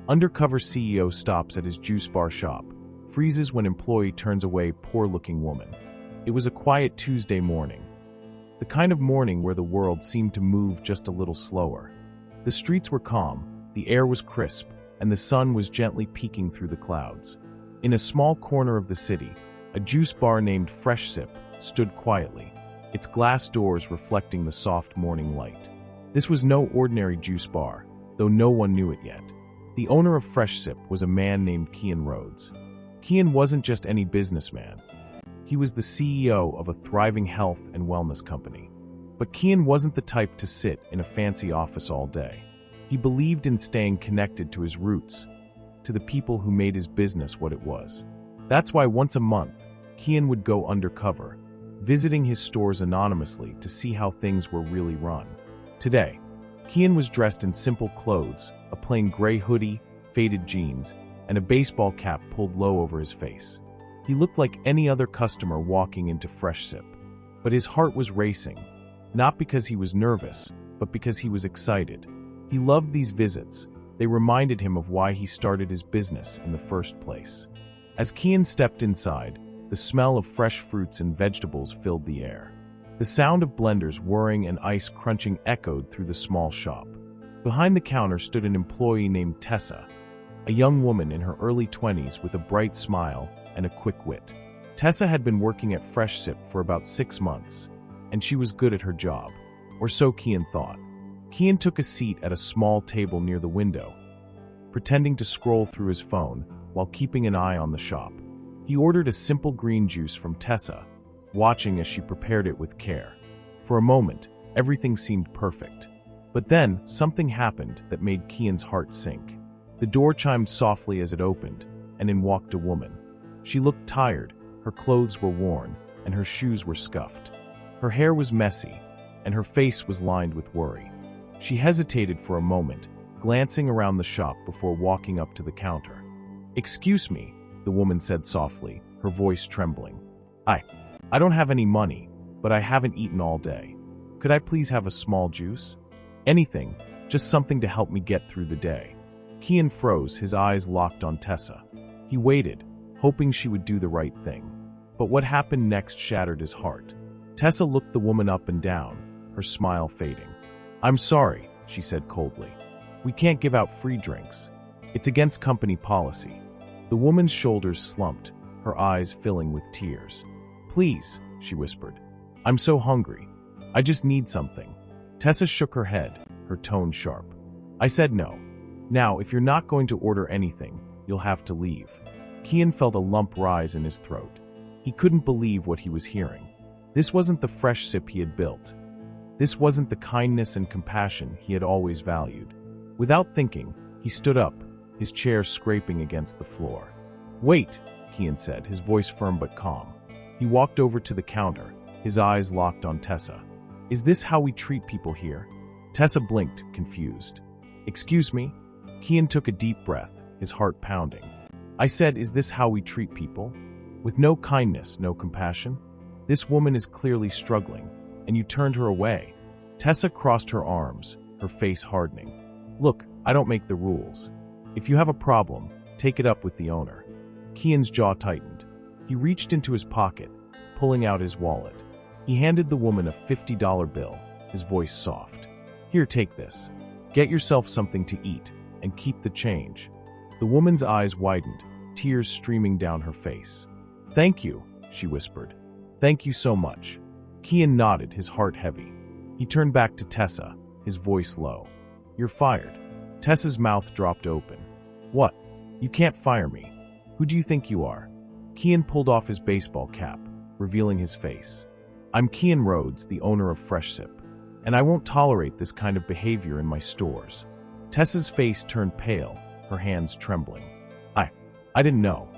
Undercover CEO stops at his juice bar shop, freezes when employee turns away poor-looking woman. It was a quiet Tuesday morning. The kind of morning where the world seemed to move just a little slower. The streets were calm, the air was crisp, and the sun was gently peeking through the clouds. In a small corner of the city, a juice bar named FreshSip stood quietly, its glass doors reflecting the soft morning light. This was no ordinary juice bar, though no one knew it yet. The owner of FreshSip was a man named Kian Rhodes. Kian wasn't just any businessman. He was the CEO of a thriving health and wellness company. But Kian wasn't the type to sit in a fancy office all day. He believed in staying connected to his roots, to the people who made his business what it was. That's why once a month, Kian would go undercover, visiting his stores anonymously to see how things were really run. Today, Kian was dressed in simple clothes, a plain gray hoodie, faded jeans, and a baseball cap pulled low over his face. He looked like any other customer walking into FreshSip. But his heart was racing, not because he was nervous, but because he was excited. He loved these visits. They reminded him of why he started his business in the first place. As Kian stepped inside, the smell of fresh fruits and vegetables filled the air. The sound of blenders whirring and ice crunching echoed through the small shop. Behind the counter stood an employee named Tessa, a young woman in her early 20s with a bright smile and a quick wit. Tessa had been working at FreshSip for about 6 months, and she was good at her job, or so Kian thought. Kian took a seat at a small table near the window, pretending to scroll through his phone while keeping an eye on the shop. He ordered a simple green juice from Tessa, watching as she prepared it with care. For a moment, everything seemed perfect. But then, something happened that made Kian's heart sink. The door chimed softly as it opened, and in walked a woman. She looked tired, her clothes were worn, and her shoes were scuffed. Her hair was messy, and her face was lined with worry. She hesitated for a moment, glancing around the shop before walking up to the counter. "Excuse me," the woman said softly, her voice trembling. I don't have any money, but I haven't eaten all day. Could I please have a small juice? Anything, just something to help me get through the day." Kian froze, his eyes locked on Tessa. He waited, hoping she would do the right thing. But what happened next shattered his heart. Tessa looked the woman up and down, her smile fading. "I'm sorry," she said coldly. "We can't give out free drinks. It's against company policy." The woman's shoulders slumped, her eyes filling with tears. "Please," she whispered. "I'm so hungry. I just need something." Tessa shook her head, her tone sharp. "I said no. Now, if you're not going to order anything, you'll have to leave." Kian felt a lump rise in his throat. He couldn't believe what he was hearing. This wasn't the FreshSip he had built. This wasn't the kindness and compassion he had always valued. Without thinking, he stood up, his chair scraping against the floor. "Wait," Kian said, his voice firm but calm. He walked over to the counter, his eyes locked on Tessa. "Is this how we treat people here?" Tessa blinked, confused. "Excuse me?" Kian took a deep breath, his heart pounding. "I said, is this how we treat people? With no kindness, no compassion? This woman is clearly struggling, and you turned her away." Tessa crossed her arms, her face hardening. "Look, I don't make the rules. If you have a problem, take it up with the owner." Kian's jaw tightened. He reached into his pocket, pulling out his wallet. He handed the woman a $50 bill, his voice soft. "Here, take this. Get yourself something to eat, and keep the change." The woman's eyes widened, tears streaming down her face. "Thank you," she whispered. "Thank you so much." Kian nodded, his heart heavy. He turned back to Tessa, his voice low. "You're fired." Tessa's mouth dropped open. "What? You can't fire me. Who do you think you are?" Kian pulled off his baseball cap, revealing his face. "I'm Kian Rhodes, the owner of FreshSip, and I won't tolerate this kind of behavior in my stores." Tessa's face turned pale, her hands trembling. I didn't know.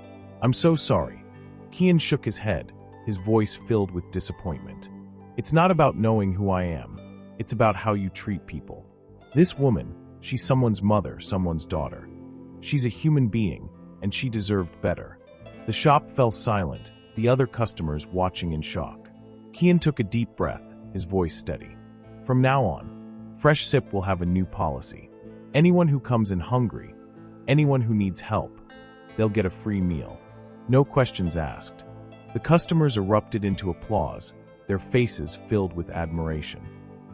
I'm so sorry." Kian shook his head, his voice filled with disappointment. "It's not about knowing who I am. It's about how you treat people. This woman, she's someone's mother, someone's daughter. She's a human being, and she deserved better." The shop fell silent, the other customers watching in shock. Kian took a deep breath, his voice steady. "From now on, FreshSip will have a new policy. Anyone who comes in hungry, anyone who needs help, they'll get a free meal. No questions asked. The customers erupted into applause, their faces filled with admiration.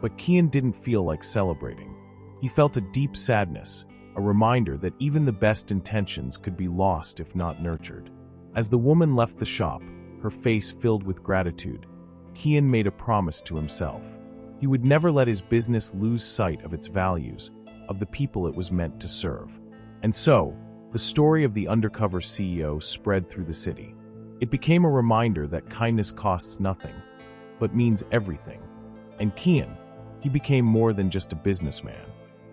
But Kian didn't feel like celebrating. He felt a deep sadness, a reminder that even the best intentions could be lost if not nurtured. As the woman left the shop, her face filled with gratitude, Kian made a promise to himself. He would never let his business lose sight of its values, of the people it was meant to serve. And so, the story of the undercover CEO spread through the city. It became a reminder that kindness costs nothing, but means everything. And Kian, he became more than just a businessman.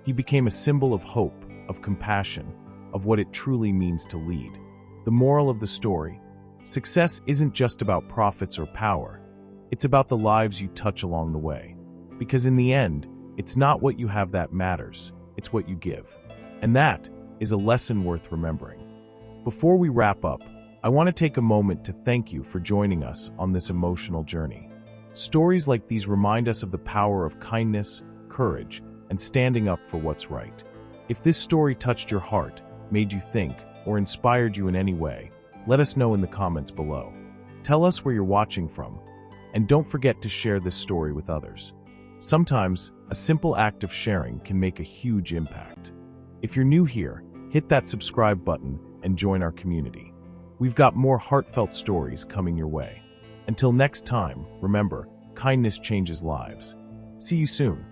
He became a symbol of hope, of compassion, of what it truly means to lead. The moral of the story: success isn't just about profits or power. It's about the lives you touch along the way. Because in the end, it's not what you have that matters, it's what you give. And that is a lesson worth remembering. Before we wrap up, I want to take a moment to thank you for joining us on this emotional journey. Stories like these remind us of the power of kindness, courage, and standing up for what's right. If this story touched your heart, made you think, or inspired you in any way, let us know in the comments below. Tell us where you're watching from, and don't forget to share this story with others. Sometimes, a simple act of sharing can make a huge impact. If you're new here, hit that subscribe button and join our community. We've got more heartfelt stories coming your way. Until next time, remember, kindness changes lives. See you soon.